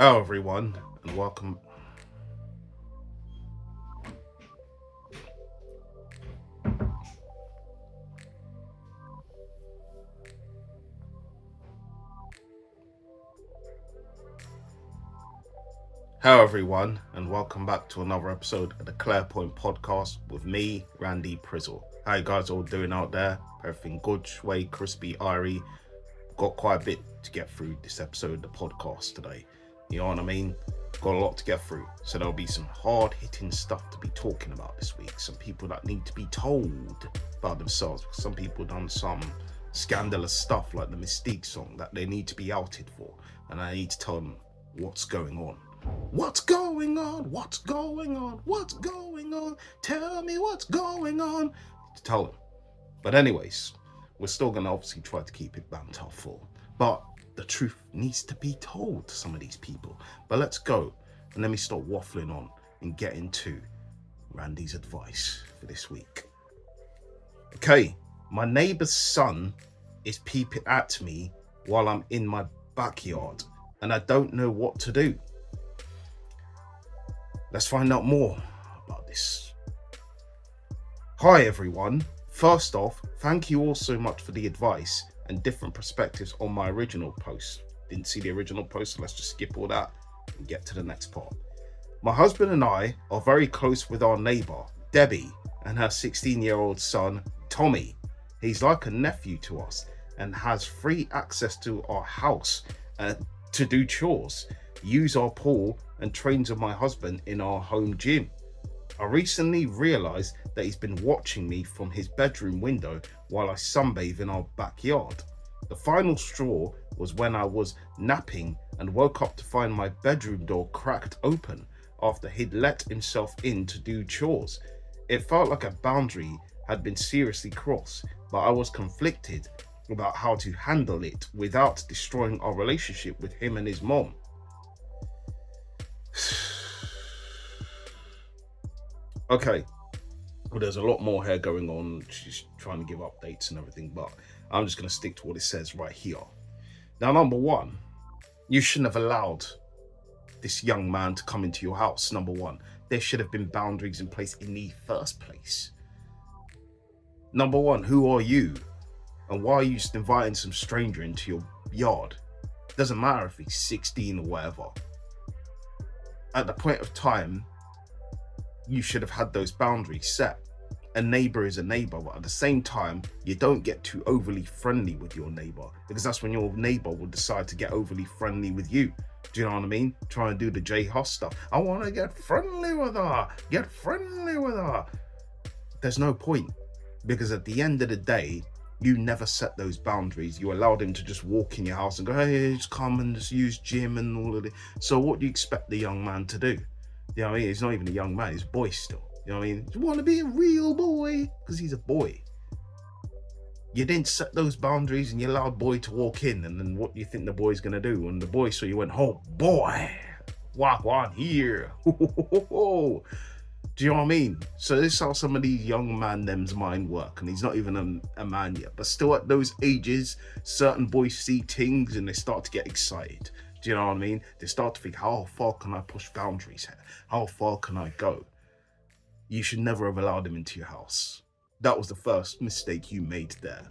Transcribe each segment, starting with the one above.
Hello, everyone, and welcome. Hello, everyone, and welcome back to another episode of the Clairpoint Podcast with me, Randy Prizzle. How you guys all doing out there? Everything good, way crispy, irie. Got quite a bit to get through this episode of the podcast today. You know what I mean? Got a lot to get through. So there'll be some hard-hitting stuff to be talking about this week. Some people that need to be told about themselves. Some people done some scandalous stuff like the Mystique song that they need to be outed for. And I need to tell them what's going on. What's going on? What's going on? What's going on? Tell me what's going on. To tell them. But anyways, we're still going to obviously try to keep it banterful. But the truth needs to be told to some of these people. But let's go and let me stop waffling on and get into Randy's advice for this week. Okay, my neighbour's son is peeping at me while I'm in my backyard and I don't know what to do. Let's find out more about this. Hi everyone. First off, thank you all so much for the advice and different perspectives on my original post. Didn't see the original post, so let's just skip all that and get to the next part. My husband and I are very close with our neighbour, Debbie, and her 16-year-old son, Tommy. He's like a nephew to us and has free access to our house to do chores, use our pool, and trains with my husband in our home gym. I recently realised that he's been watching me from his bedroom window while I sunbathe in our backyard. The final straw was when I was napping and woke up to find my bedroom door cracked open after he'd let himself in to do chores. It felt like a boundary had been seriously crossed, but I was conflicted about how to handle it without destroying our relationship with him and his mom. Okay, well, there's a lot more here going on. She's trying to give updates and everything, but I'm just going to stick to what it says right here. Now, number one, you shouldn't have allowed this young man to come into your house. Number one, there should have been boundaries in place in the first place. Number one, who are you? And why are you just inviting some stranger into your yard? Doesn't matter if he's 16 or whatever. At the point of time, you should have had those boundaries set. A neighbour is a neighbour, but at the same time, you don't get too overly friendly with your neighbour, because that's when your neighbour will decide to get overly friendly with you. Do you know what I mean? Try and do the J Huss stuff. I want to get friendly with her. Get friendly with her. There's no point, because at the end of the day, you never set those boundaries. You allowed him to just walk in your house and go, hey, just come and just use gym and all of it. So what do you expect the young man to do? You know what I mean? He's not even a young man, he's a boy still. You know what I mean? You want to be a real boy? Because he's a boy. You didn't set those boundaries and you allowed boy to walk in, and then what do you think the boy's going to do? And the boy saw you went, oh boy, walk on here. Do you know what I mean? So this is how some of these young man them's mind work, and he's not even a man yet. But still at those ages, certain boys see things and they start to get excited. Do you know what I mean? They start to think, how far can I push boundaries here? How far can I go? You should never have allowed him into your house. That was the first mistake you made there.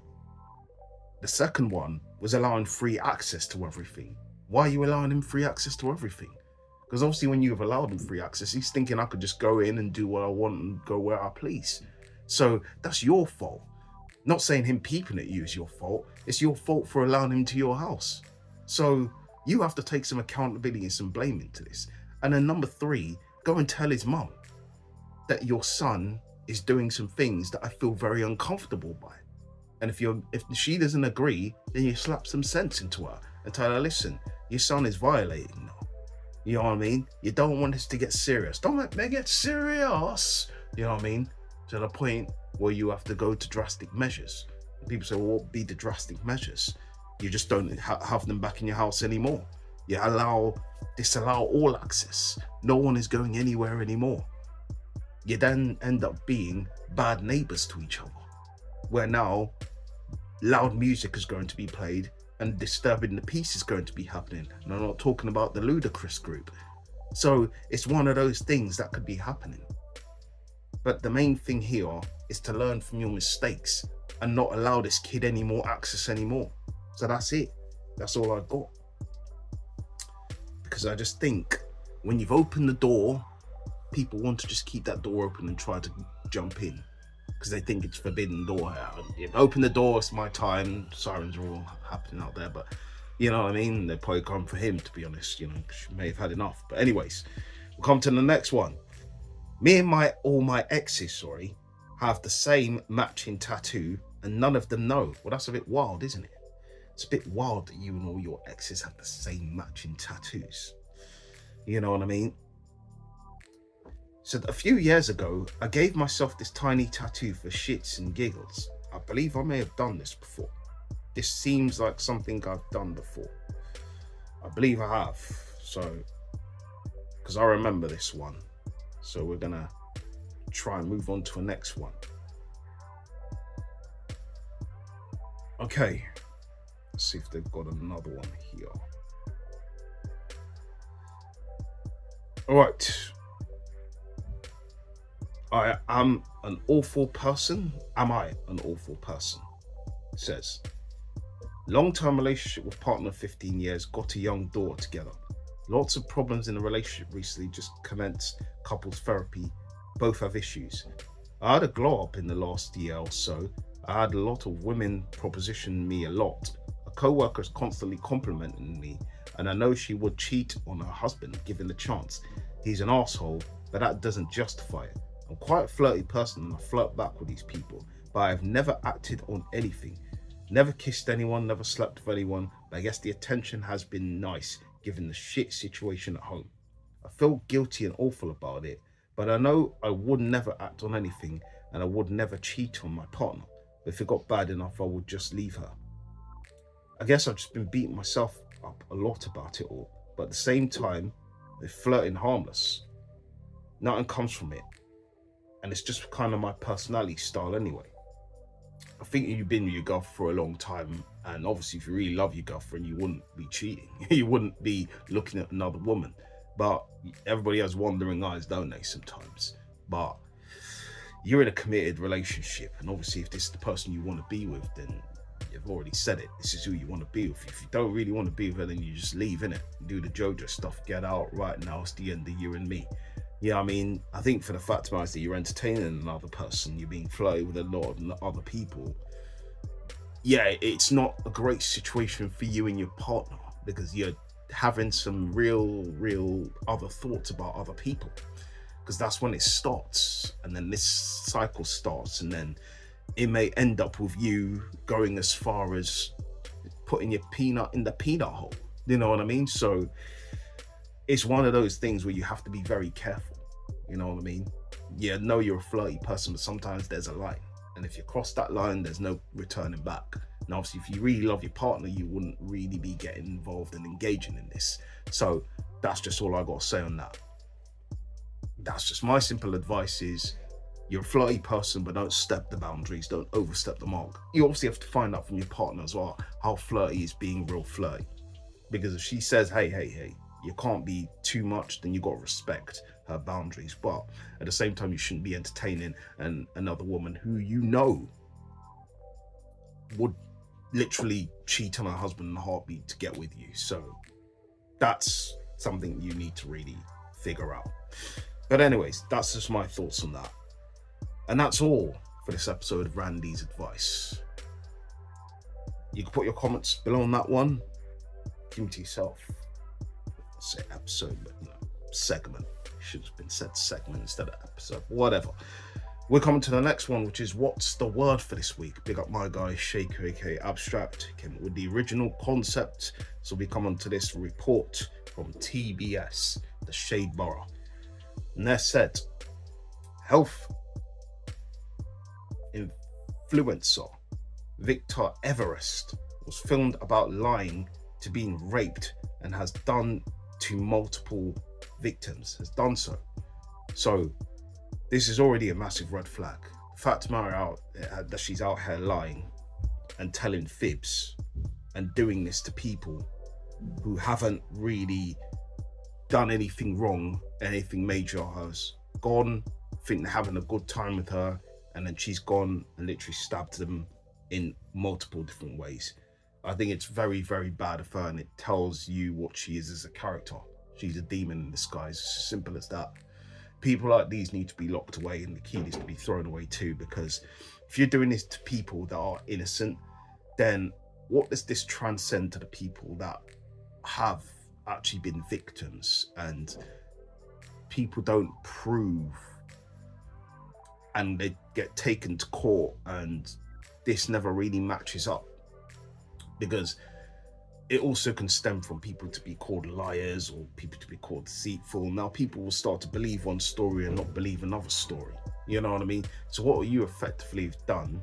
The second one was allowing free access to everything. Why are you allowing him free access to everything? Because obviously when you've allowed him free access, he's thinking I could just go in and do what I want and go where I please. So that's your fault. Not saying him peeping at you is your fault. It's your fault for allowing him to your house. So you have to take some accountability and some blame into this. And then number three, go and tell his mum that your son is doing some things that I feel very uncomfortable by. And if she doesn't agree, then you slap some sense into her and tell her, listen, your son is violating now. You know what I mean? You don't want this to get serious. Don't let me get serious. You know what I mean? To the point where you have to go to drastic measures. And people say, well, what would be the drastic measures? You just don't have them back in your house anymore. You disallow all access. No one is going anywhere anymore. You then end up being bad neighbours to each other, where now loud music is going to be played and disturbing the peace is going to be happening. And I'm not talking about the ludicrous group. So it's one of those things that could be happening. But the main thing here is to learn from your mistakes and not allow this kid any more access anymore. So that's it. That's all I've got. Because I just think when you've opened the door, people want to just keep that door open and try to jump in because they think it's forbidden door. Open the door, it's my time. Sirens are all happening out there, but you know what I mean? They'd probably come for him, to be honest. You know, she may have had enough. But anyways, we'll come to the next one. Me and all my exes, have the same matching tattoo and none of them know. Well, that's a bit wild, isn't it? It's a bit wild that you and all your exes have the same matching tattoos. You know what I mean? So a few years ago, I gave myself this tiny tattoo for shits and giggles. I believe I may have done this before. This seems like something I've done before. I believe I have. So, because I remember this one. So we're gonna try and move on to the next one. Okay. Let's see if they've got another one here. All right. I am an awful person. Am I an awful person? It says, long-term relationship with partner 15 years, got a young daughter together. Lots of problems in the relationship recently, just commenced couples therapy. Both have issues. I had a glow up in the last year or so. I had a lot of women proposition me a lot. A co-worker is constantly complimenting me, and I know she would cheat on her husband given the chance. He's an asshole, but that doesn't justify it. I'm quite a flirty person and I flirt back with these people, but I've never acted on anything. Never kissed anyone, never slept with anyone, but I guess the attention has been nice given the shit situation at home. I feel guilty and awful about it, but I know I would never act on anything and I would never cheat on my partner. But if it got bad enough, I would just leave her. I guess I've just been beating myself up a lot about it all, but at the same time, they're flirting harmless. Nothing comes from it. And it's just kind of my personality style anyway. I think you've been with your girlfriend for a long time, and obviously if you really love your girlfriend, you wouldn't be cheating. You wouldn't be looking at another woman. But everybody has wandering eyes, don't they, sometimes? But you're in a committed relationship, and obviously if this is the person you want to be with, then you've already said it. This is who you want to be with. If you don't really want to be with her, then you just leave, innit? Do the JoJo stuff, get out right now, it's the end of you and me. Yeah, I mean, I think for the fact of that you're entertaining another person, you're being flirty with a lot of other people. Yeah, it's not a great situation for you and your partner because you're having some real other thoughts about other people. Because that's when it starts, and then this cycle starts, and then it may end up with you going as far as putting your peanut in the peanut hole. You know what I mean? So it's one of those things where you have to be very careful. You know what I mean? Yeah, know you're a flirty person, but sometimes there's a line. And if you cross that line, there's no returning back. And obviously, if you really love your partner, you wouldn't really be getting involved and engaging in this. So that's just all I got to say on that. That's just my simple advice is you're a flirty person, but don't step the boundaries. Don't overstep the mark. You obviously have to find out from your partner as well how flirty is being real flirty. Because if she says, hey, you can't be too much, then you got to respect her boundaries. But at the same time, you shouldn't be entertaining another woman who you know would literally cheat on her husband in a heartbeat to get with you. So that's something you need to really figure out. But anyways, that's just my thoughts on that. And that's all for this episode of Randy's Advice. You can put your comments below on that one. Keep it to yourself. Say episode, but segment. Should have been said segment instead of episode. Whatever. We're coming to the next one, which is what's the word for this week? Big up my guy Shaker, aka Abstract. Came up with the original concept. So we come on to this report from TBS, the Shade Borough. And they said, health influencer Victor Everest was filmed about lying to being raped and has done to multiple victims, has done so. So this is already a massive red flag. The fact of the matter that she's out here lying and telling fibs and doing this to people who haven't really done anything wrong, anything major, has gone, think they're having a good time with her, and then she's gone and literally stabbed them in multiple different ways. I think it's very, very bad of her, and it tells you what she is as a character. She's a demon in disguise. It's simple as that. People like these need to be locked away, and the key needs to be thrown away too, because if you're doing this to people that are innocent, then what does this transcend to the people that have actually been victims? And people don't prove, and they get taken to court, and this never really matches up, because it also can stem from people to be called liars or people to be called deceitful. Now people will start to believe one story and not believe another story. You know what I mean? So what you effectively have done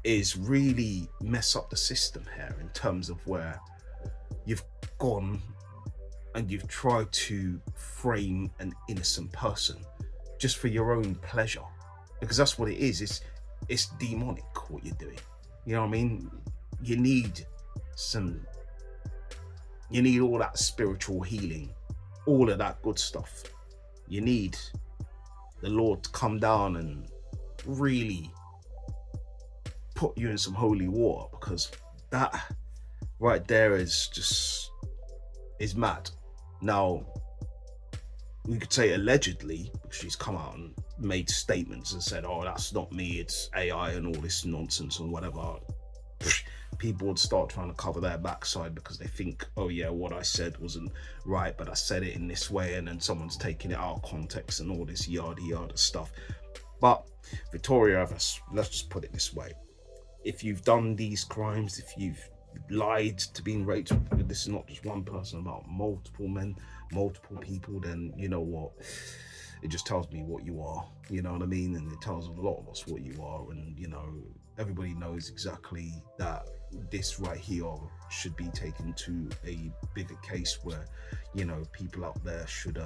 is really mess up the system here, in terms of where you've gone and you've tried to frame an innocent person just for your own pleasure, because that's what it is. It's demonic what you're doing. You know what I mean? You need all that spiritual healing, all of that good stuff. You need the Lord to come down and really put you in some holy water, because that right there is mad. Now, we could say allegedly, because she's come out and made statements and said, oh, that's not me, it's AI and all this nonsense and whatever. People would start trying to cover their backside because they think, oh yeah, what I said wasn't right, but I said it in this way, and then someone's taking it out of context and all this yada yada stuff. But Victoria Everest, let's just put it this way: if you've done these crimes, if you've lied to being raped, this is not just one person, about multiple men, multiple people, then you know what? It just tells me what you are, you know what I mean? And it tells a lot of us what you are, and you know, everybody knows exactly that this right here should be taken to a bigger case where, you know, people out there should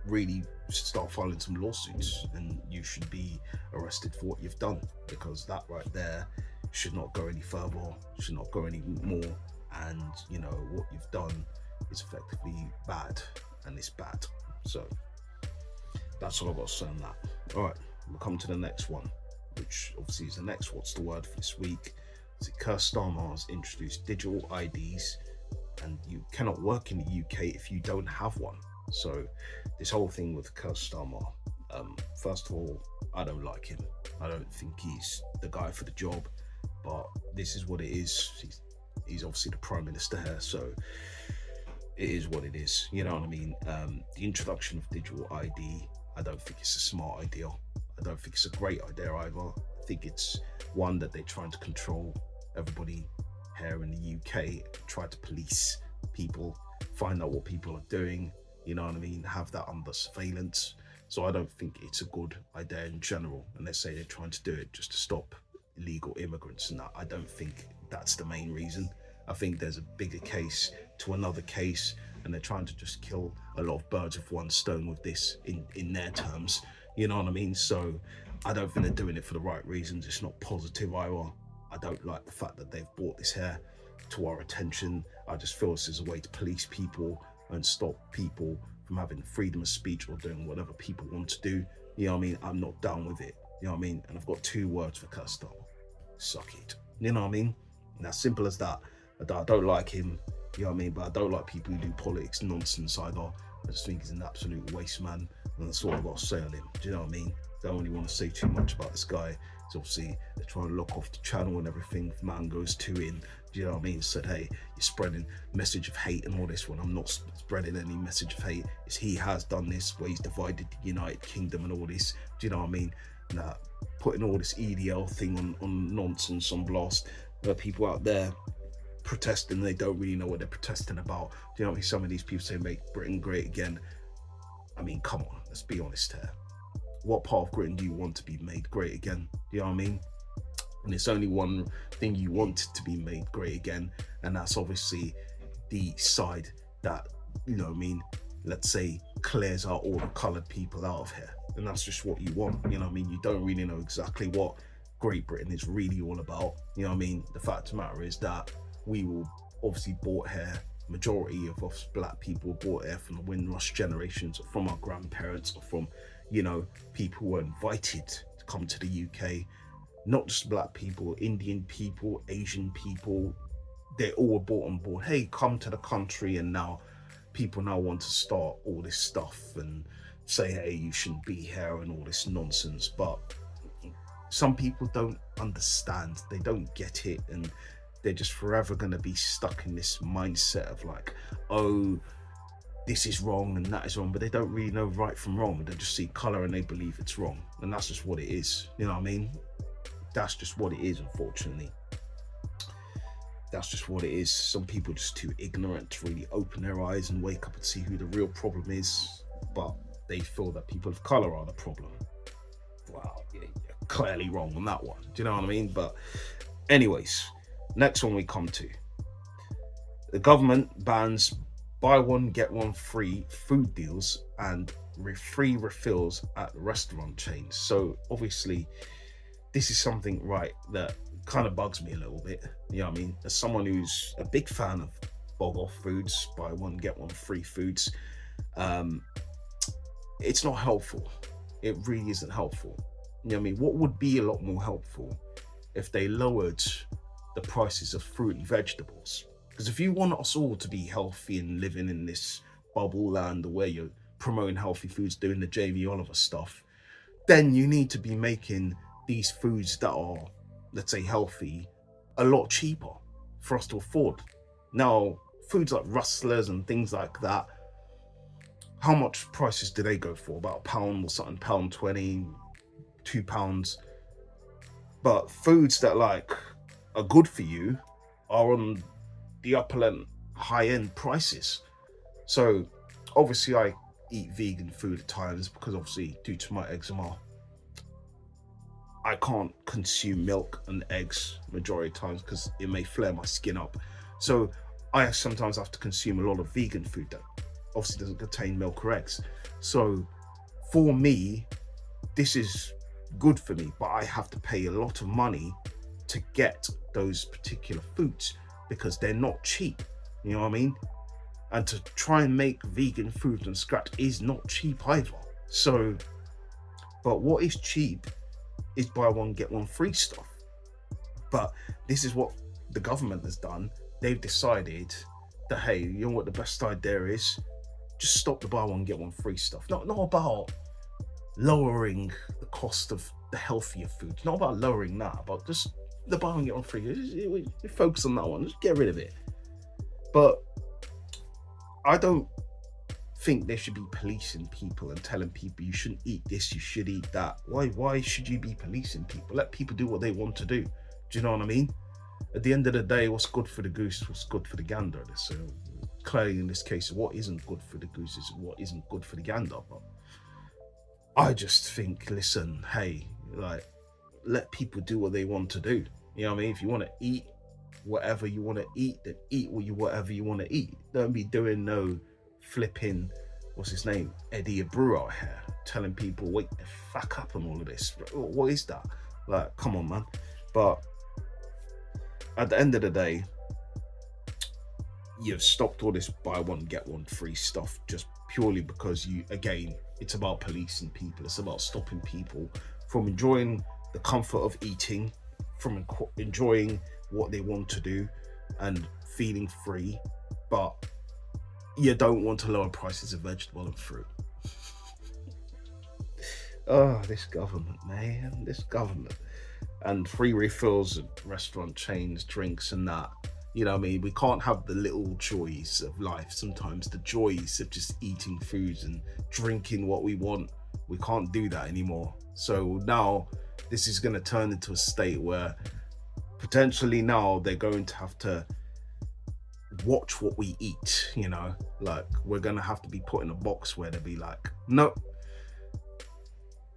really start filing some lawsuits, and you should be arrested for what you've done, because that right there should not go any further, should not go any more. And you know, what you've done is effectively bad, and it's bad. So that's all I've got to say on that. All right, we'll come to the next one, which obviously is the next what's the word for this week. So Keir Starmer has introduced digital IDs, and you cannot work in the UK if you don't have one. So this whole thing with Keir Starmer, first of all, I don't like him. I don't think he's the guy for the job, but this is what it is. He's obviously the Prime Minister here, so it is what it is. You know what I mean? The introduction of digital ID, I don't think it's a smart idea. I don't think it's a great idea either. I think it's one that they're trying to control everybody here in the UK, try to police people, find out what people are doing, you know what I mean, have that under surveillance. So I don't think it's a good idea in general. And they say they're trying to do it just to stop illegal immigrants and that. I don't think that's the main reason. I think there's a bigger case to another case, and they're trying to just kill a lot of birds with one stone with this in their terms. You know what I mean? So I don't think they're doing it for the right reasons. It's not positive either. I don't like the fact that they've brought this here to our attention. I just feel this is a way to police people and stop people from having freedom of speech or doing whatever people want to do. You know what I mean? I'm not down with it. You know what I mean? And I've got two words for Keir Starmer: suck it. You know what I mean? And as simple as that. I don't like him, you know what I mean? But I don't like people who do politics nonsense either. I just think he's an absolute waste man, and that's all I've got to say on him. Do you know what I mean? Don't really want to say too much about this guy. It's obviously they're trying to lock off the channel and everything. Man goes two in. Do you know what I mean? Said, hey, you're spreading message of hate and all this, when I'm not spreading any message of hate. It's he has done this, where he's divided the United Kingdom and all this. Do you know what I mean? Nah, putting all this EDL thing on nonsense on blast. There are people out there protesting, they don't really know what they're protesting about. Do you know what I mean? Some of these people say make Britain great again. I mean, come on, let's be honest here. What part of Britain do you want to be made great again? Do you know what I mean? And it's only one thing you want to be made great again, and that's obviously the side that, you know what I mean, let's say clears out all the coloured people out of here. And that's just what you want, you know what I mean? You don't really know exactly what Great Britain is really all about. You know what I mean? The fact of the matter is that we will obviously bought here, majority of us black people bought here from the Windrush generations, or from our grandparents, or from, you know, people who were invited to come to the UK. Not just black people, Indian people, Asian people, they all were brought on board. Hey, come to the country, and now people now want to start all this stuff and say, hey, you shouldn't be here and all this nonsense. But some people don't understand, they don't get it, and they're just forever going to be stuck in this mindset of like, oh, this is wrong and that is wrong, but they don't really know right from wrong. They just see color and they believe it's wrong, and that's just what it is. You know what I mean? That's just what it is, unfortunately. That's just what it is. Some people are just too ignorant to really open their eyes and wake up and see who the real problem is, but they feel that people of color are the problem. Wow, you're clearly wrong on that one. Do you know what I mean? But anyways, next one we come to. The government bans buy one, get one free food deals and free refills at restaurant chains. So obviously, this is something, right, that kind of bugs me a little bit. You know what I mean? As someone who's a big fan of bog off foods, buy one, get one free foods, it's not helpful. It really isn't helpful. You know what I mean? What would be a lot more helpful if they lowered the prices of fruit and vegetables? Because if you want us all to be healthy and living in this bubble land where you're promoting healthy foods, doing the JV Oliver stuff, then you need to be making these foods that are, let's say, healthy a lot cheaper for us to afford. Now, foods like rustlers and things like that, how much prices do they go for? About £1 or something, £1.20, £2. But foods that like are good for you are on the upper end, high end prices. So obviously I eat vegan food at times because obviously due to my eczema, I can't consume milk and eggs majority of times because it may flare my skin up. So I sometimes have to consume a lot of vegan food that obviously doesn't contain milk or eggs. So for me, this is good for me, but I have to pay a lot of money to get those particular foods because they're not cheap. You know what I mean? And to try and make vegan food from scratch is not cheap either. So, but what is cheap is buy one, get one free stuff. But this is what the government has done. They've decided that, hey, you know what the best idea is? Just stop the buy one, get one free stuff. Not about lowering the cost of the healthier food. Not about lowering that, but just the buy one, get one free. You focus on that one. Just get rid of it. But I don't think they should be policing people and telling people you shouldn't eat this, you should eat that. Why should you be policing people? Let people do what they want to do. Do you know what I mean? At the end of the day, what's good for the goose, what's good for the gander. So clearly in this case, what isn't good for the goose is what isn't good for the gander. But I just think, listen, hey, like, let people do what they want to do. You know what I mean? If you want to eat whatever you want to eat, then eat whatever you want to eat. Don't be doing no flipping, what's his name, Eddie Brewer out here, telling people, wake the fuck up and all of this. What is that? Like, come on, man. But at the end of the day, you've stopped all this buy one, get one free stuff just purely because it's about policing people. It's about stopping people from enjoying the comfort of eating, from enjoying what they want to do and feeling free, but you don't want to lower prices of vegetable and fruit. Oh, this government, man, this government. And free refills at restaurant chains, drinks and that. You know what I mean? We can't have the little joys of life. Sometimes the joys of just eating foods and drinking what we want. We can't do that anymore. So now this is going to turn into a state where potentially now they're going to have to watch what we eat, you know? Like, we're going to have to be put in a box where they'll be like, no,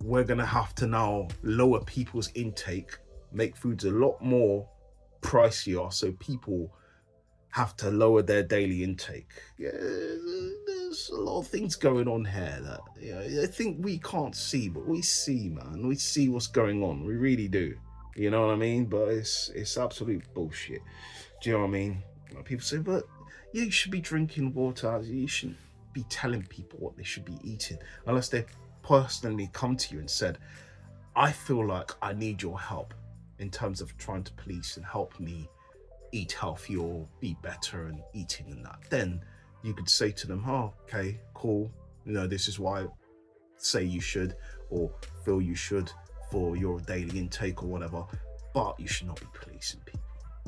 we're going to have to now lower people's intake, make foods a lot more pricier, so people have to lower their daily intake. Yeah, there's a lot of things going on here that, you know, I think we can't see, but we see, man. We see what's going on. We really do. You know what I mean? But it's absolute bullshit. Do you know what I mean? Like people say, but yeah, you should be drinking water. You shouldn't be telling people what they should be eating unless they personally come to you and said, I feel like I need your help in terms of trying to police and help me eat healthy or be better and eating and that. Then you could say to them, oh, okay, cool. You know, this is why I say you should or feel you should for your daily intake or whatever, but you should not be policing people.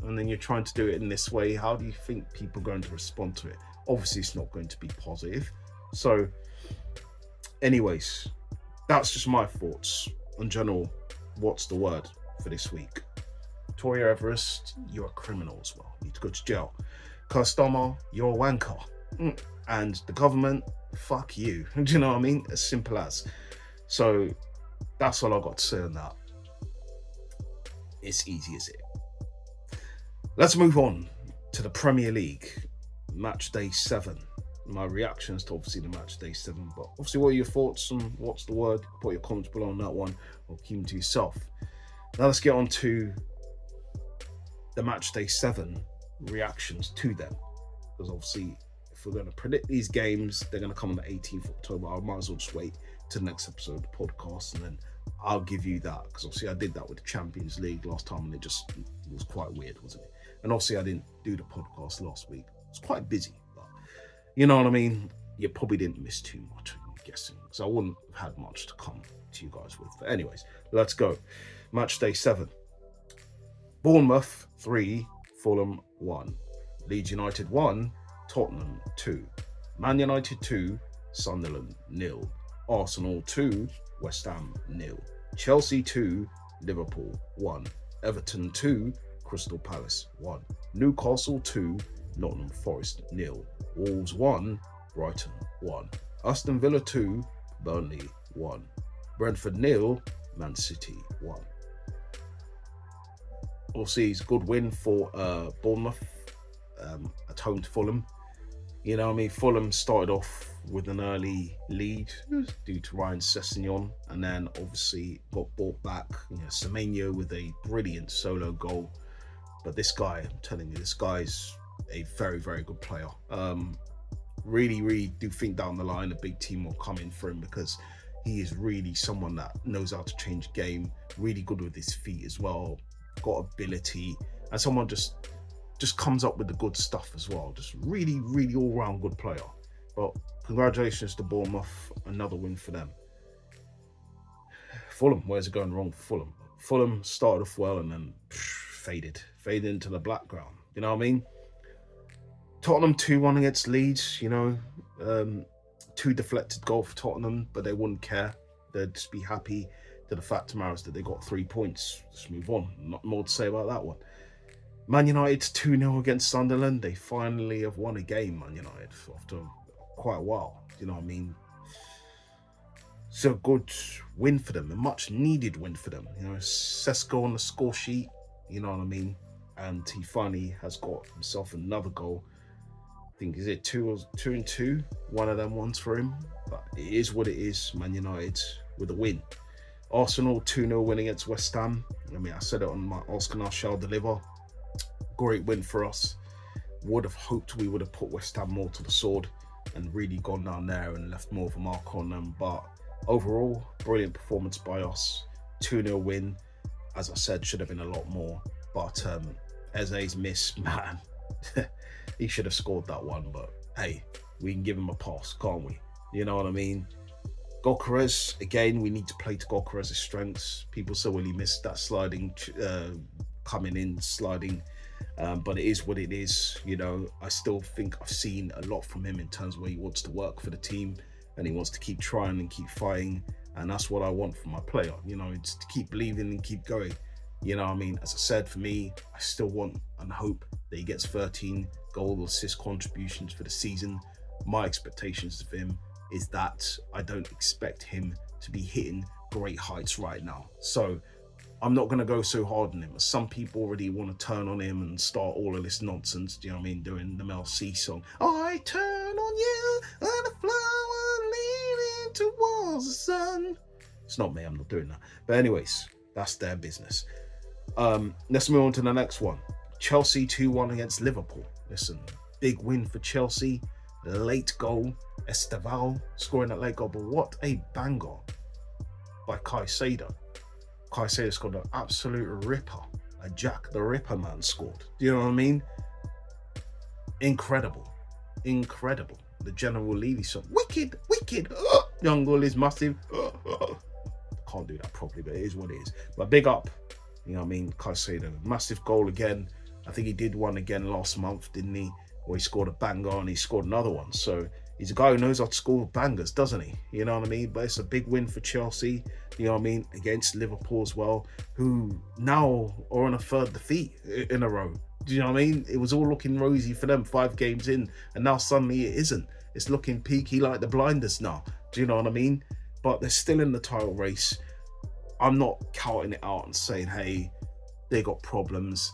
And then you're trying to do it in this way. How do you think people are going to respond to it? Obviously, it's not going to be positive. So, anyways, that's just my thoughts on general. What's the word for this week? Toya Everest, you're a criminal as well. You need to go to jail. Keir Starmer, you're a wanker. And the government, fuck you. Do you know what I mean? As simple as. So that's all I got to say on that. It's easy as it. Let's move on to the Premier League. Matchday 7. My reactions to obviously the Matchday 7. But obviously, what are your thoughts on what's the word? Put your comments below on that one or keep them to yourself. Now let's get on to the Matchday 7 reactions to them. Because obviously, if we're going to predict these games, they're going to come on the 18th of October. I might as well just wait to the next episode of the podcast and then I'll give you that. Because obviously I did that with the Champions League last time and it was quite weird, wasn't it? And obviously I didn't do the podcast last week. I was quite busy. But you know what I mean? You probably didn't miss too much, I'm guessing. Because I wouldn't have had much to come to you guys with. But anyways, let's go. Matchday 7. Bournemouth 3, Fulham 1. Leeds United 1, Tottenham 2. Man United 2, Sunderland 0. Arsenal 2, West Ham 0. Chelsea 2, Liverpool 1. Everton 2, Crystal Palace 1. Newcastle 2, Nottingham Forest 0. Wolves 1, Brighton 1. Aston Villa 2, Burnley 1. Brentford 0, Man City 1. Obviously, it's a good win for Bournemouth at home to Fulham. You know what I mean? Fulham started off with an early lead due to Ryan Sessegnon, and then obviously got brought back. You know, Semenyo with a brilliant solo goal. But this guy, I'm telling you, this guy's a very, very good player. Really do think down the line a big team will come in for him because he is really someone that knows how to change the game. Really good with his feet as well. Got ability, and someone just comes up with the good stuff as well. Just really all-round good player. But congratulations to Bournemouth, another win for them. Fulham, where's it going wrong for Fulham? Fulham started off well and then faded into the background. You know what I mean? Tottenham 2-1 against Leeds. You know, 2 deflected goal for Tottenham, but they wouldn't care. They'd just be happy. The fact of the matter is that they got 3 points. Let's move on. Not more to say about that one. Man United 2-0 against Sunderland. They finally have won a game, Man United, after quite a while. You know what I mean? It's a good win for them, a much needed win for them. You know, Sesko on the score sheet, you know what I mean? And he finally has got himself another goal. I think, is it 2 and 2? One of them ones for him. But it is what it is. Man United with a win. Arsenal 2-0 win against West Ham. I mean, I said it on my Arsenal shall deliver. Great win for us. Would have hoped we would have put West Ham more to the sword and really gone down there and left more of a mark on them. But overall, brilliant performance by us. 2-0 win. As I said, should have been a lot more. But Eze's miss, man. He should have scored that one. But hey, we can give him a pass, can't we? You know what I mean? Gyökeres, again, we need to play to Gyökeres' strengths. People say, well, he missed that sliding, coming in, sliding. But it is what it is. You know, I still think I've seen a lot from him in terms of where he wants to work for the team and he wants to keep trying and keep fighting. And that's what I want from my player. You know, it's to keep believing and keep going. You know what I mean? As I said, for me, I still want and hope that he gets 13 goal or assist contributions for the season. My expectations of him is that I don't expect him to be hitting great heights right now. So I'm not going to go so hard on him. Some people already want to turn on him and start all of this nonsense, do you know what I mean, doing the Mel C song. I turn on you like a flower leaning towards the sun. It's not me, I'm not doing that. But anyways, that's their business. Let's move on to the next one. Chelsea 2-1 against Liverpool. Listen, big win for Chelsea. Late goal. Esteval scoring that late goal. But what a banger by Caicedo. Caicedo scored an absolute ripper. A Jack the Ripper man scored. Do you know what I mean? Incredible. Incredible. The General Levy song. Wicked. Young goal is massive. Can't do that properly, but it is what it is. But big up. You know what I mean? Caicedo. Massive goal again. I think he did one again last month, didn't he? Where he scored a banger and he scored another one. So he's a guy who knows how to score bangers, doesn't he? You know what I mean? But it's a big win for Chelsea, you know what I mean, against Liverpool as well, who now are on a third defeat in a row. Do you know what I mean? It was all looking rosy for them 5 games in, and now suddenly it isn't. It's looking peaky like the blinders now. Do you know what I mean? But they're still in the title race. I'm not counting it out and saying, hey, they got problems.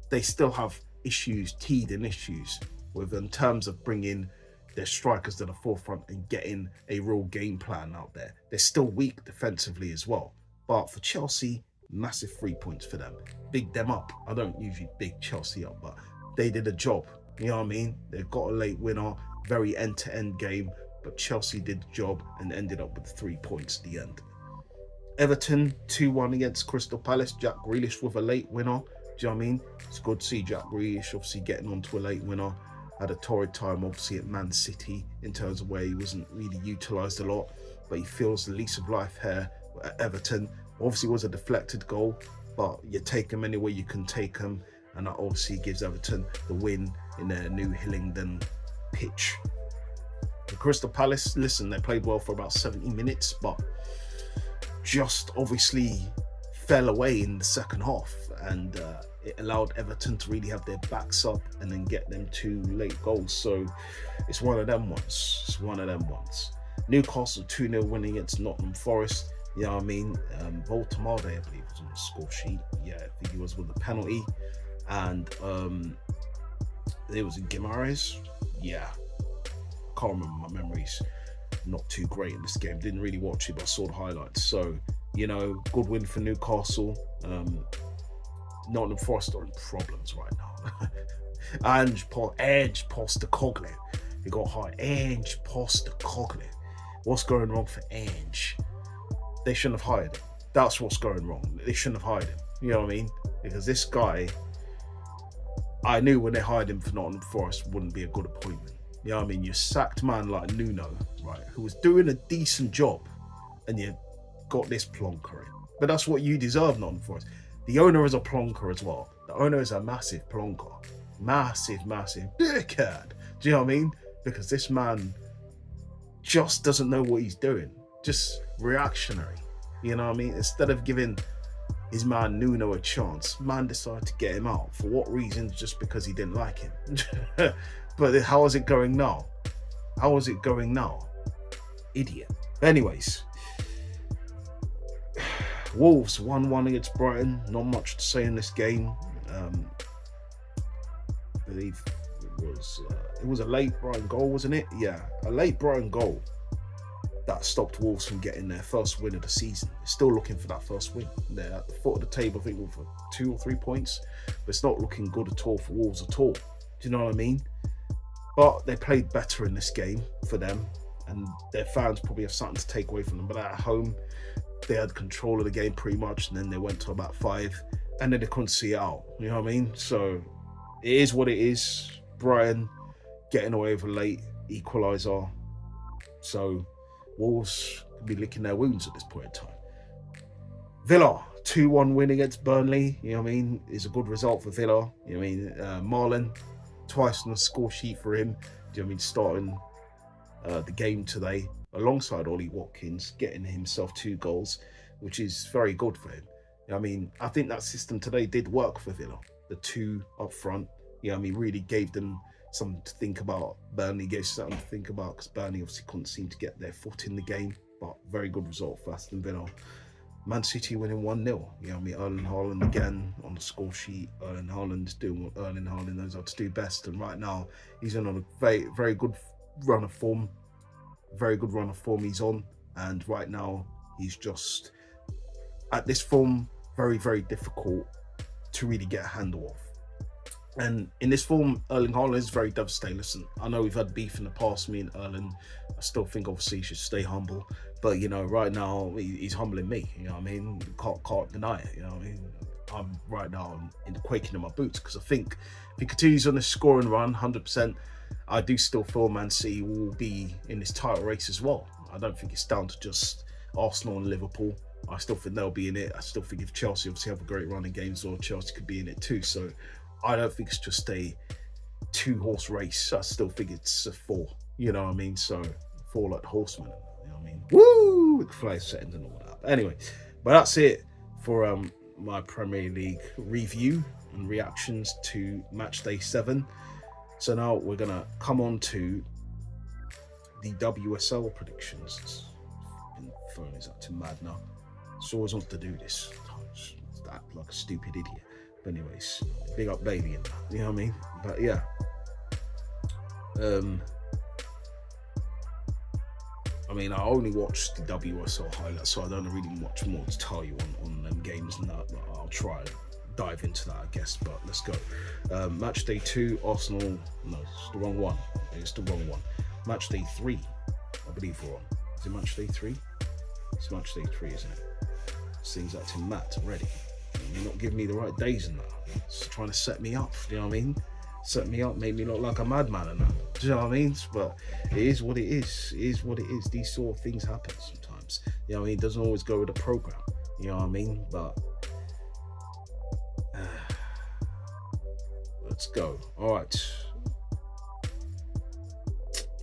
They still have issues, teething issues, with in terms of bringing their strikers to the forefront and getting a real game plan out there. They're still weak defensively as well. But for Chelsea, massive 3 points for them. Big them up. I don't usually big Chelsea up, but they did a job. You know what I mean? They've got a late winner, very end-to-end game, but Chelsea did the job and ended up with 3 points at the end. Everton 2-1 against Crystal Palace. Jack Grealish with a late winner. Do you know what I mean? It's good to see Jack Grealish obviously getting onto a late winner. Had a torrid time obviously at Man City in terms of where he wasn't really utilised a lot, but he feels the lease of life here at Everton. Obviously it was a deflected goal, but you take them any way you can take them, and that obviously gives Everton the win in their new Hillingdon pitch. The Crystal Palace, listen, they played well for about 70 minutes, but just obviously fell away in the second half, and it allowed Everton to really have their backs up and then get them 2 late goals. So it's one of them ones. Newcastle 2-0 winning against Nottingham Forest. You know what I mean? Baltimore, I believe, was on the score sheet. Yeah, I think he was with the penalty. And it was in Guimaraes. Yeah, can't remember, my memory's not too great in this game. Didn't really watch it, but I saw the highlights. So, you know, good win for Newcastle. Nottingham Forest are in problems right now. Ange Postecoglou. He got high. Ange Postecoglou. What's going wrong for Ange? They shouldn't have hired him. That's what's going wrong. They shouldn't have hired him. You know what I mean? Because this guy, I knew when they hired him for Nottingham Forest wouldn't be a good appointment. You know what I mean? You sacked man like Nuno, right, who was doing a decent job, and you got this plonker in. But that's what you deserve, Nottingham Forest. The owner is a plonker as well. The owner is a massive plonker. Massive dickhead. Do you know what I mean? Because this man just doesn't know what he's doing. Just reactionary. You know what I mean? Instead of giving his man Nuno a chance, man decided to get him out. For what reason? Just because he didn't like him. But how is it going now? Idiot. Anyways, Wolves 1-1 against Brighton. Not much to say in this game. I believe it was a late Brighton goal, wasn't it? Yeah, a late Brighton goal that stopped Wolves from getting their first win of the season. They're still looking for that first win. They're at the foot of the table, I think, with 2 or 3 points. But it's not looking good at all for Wolves at all. Do you know what I mean? But they played better in this game for them, and their fans probably have something to take away from them. But at home, they had control of the game pretty much, and then they went to about 5, and then they couldn't see it out. You know what I mean? So it is what it is. Brighton getting away with a late equaliser. So Wolves could be licking their wounds at this point in time. Villa 2-1 win against Burnley. You know what I mean? Is a good result for Villa. You know what I mean? Marlon twice on the score sheet for him. Do you know what I mean? Starting the game today alongside Ollie Watkins, getting himself 2 goals, which is very good for him. You know what I mean? I think that system today did work for Villa. The 2 up front, you know what I mean, really gave them something to think about. Burnley gave something to think about because Burnley obviously couldn't seem to get their foot in the game, but very good result for Aston Villa. Man City winning 1-0. You know what I mean? Erling Haaland again on the score sheet. Erling Haaland's doing what Erling Haaland knows how to do best, and right now he's on a very good run of form. Very good run of form he's on, and right now he's just at this form very difficult to really get a handle of. And in this form, Erling Haaland is very devastating. Listen, I know we've had beef in the past, me and Erling. I still think obviously he should stay humble. But, you know, right now he's humbling me. You know what I mean? Can't deny it. You know what I mean? I'm right now quaking in my boots, because I think if he continues on this scoring run, 100%, I do still feel Man City will be in this title race as well. I don't think it's down to just Arsenal and Liverpool. I still think they'll be in it. I still think if Chelsea obviously have a great run in games, or Chelsea could be in it too. So I don't think it's just a 2-horse race. I still think it's a 4. You know what I mean? So 4 like the horsemen. You know what I mean? Woo! With fly settings and all that. But anyway, but that's it for my Premier League review and reactions to Matchday 7. So now we're gonna come on to the WSL predictions. My phone is acting mad now. It's always wants to do this. It's act like a stupid idiot. But anyways, big up baby and that. You know what I mean? But yeah. I mean, I only watched the WSL highlights, so I don't really much more to tell you on them games and that. But I'll try and dive into that, I guess. But let's go. Match day 2, Arsenal. No, it's the wrong one. It's the wrong one. Match day 3, I believe we're on. Is it match day 3? It's match day 3, isn't it? This thing's acting mad already. You're not giving me the right days and that. It's trying to set me up. You know what I mean? Set me up, made me look like a madman and that. Do you know what I mean? But it is what it is. It is what it is. These sort of things happen sometimes. You know what I mean? It doesn't always go with the program. You know what I mean? But let's go. All right.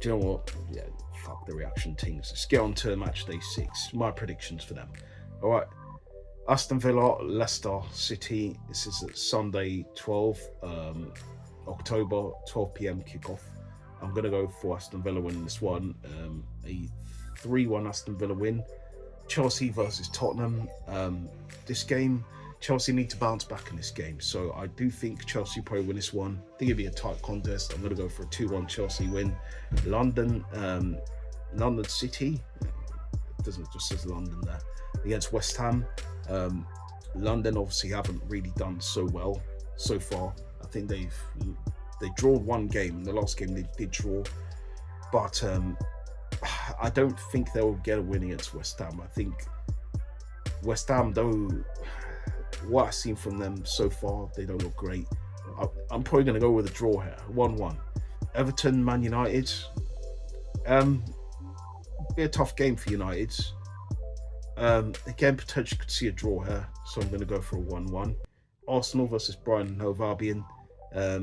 Do you know what? Yeah, fuck the reaction things. Let's get on to match day 6. My predictions for them. All right. Aston Villa, Leicester City. This is at Sunday, 12 October, 12 p.m. kickoff. I'm going to go for Aston Villa winning this one. A 3-1 Aston Villa win. Chelsea versus Tottenham. This game, Chelsea need to bounce back in this game. So I do think Chelsea probably win this one. I think it'll be a tight contest. I'm going to go for a 2-1 Chelsea win. London City. It doesn't, just says London there. Against West Ham. London obviously haven't really done so well so far. I think they drawn one game. The last game they did draw, but I don't think they'll get a win against West Ham. I think West Ham, though, what I've seen from them so far, they don't look great. I'm probably going to go with a draw here, 1-1. Everton, Man United. Be a tough game for United. Again, potentially could see a draw here, so I'm going to go for a 1-1. Arsenal versus Brighton and Hove Albion. I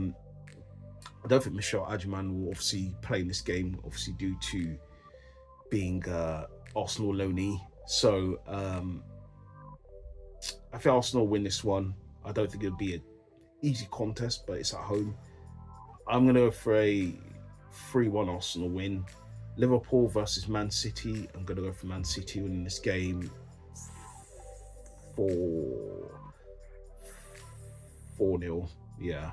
don't think Michel Adjeman will obviously play in this game, obviously due to being Arsenal loanee. So I think Arsenal win this one. I don't think it'll be an easy contest, but it's at home. I'm going to go for a 3-1 Arsenal win. Liverpool versus Man City. I'm going to go for Man City winning this game 4-0. Yeah.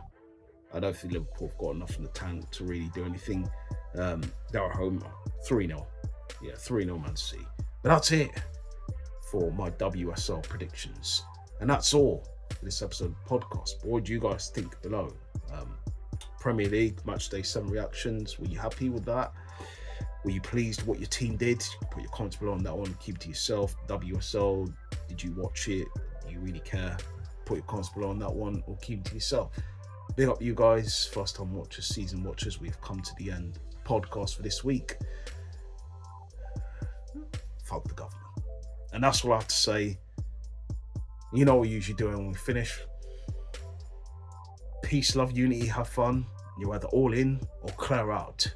I don't think Liverpool have got enough in the tank to really do anything. They're at home. 3-0. Yeah, 3-0 Man City. But that's it for my WSL predictions. And that's all for this episode of the podcast. But what do you guys think below? Premier League, Matchday 7 reactions. Were you happy with that? Were you pleased with what your team did? Put your comments below on that one. Keep it to yourself. WSL, did you watch it? Do you really care? Put your comments below on that one, or keep it to yourself. Big up you guys, first time watchers, season watchers. We've come to the end of the podcast for this week. Fuck the government. And that's all I have to say. You know what we usually do when we finish. Peace, love, unity, have fun. You're either all in or clear out.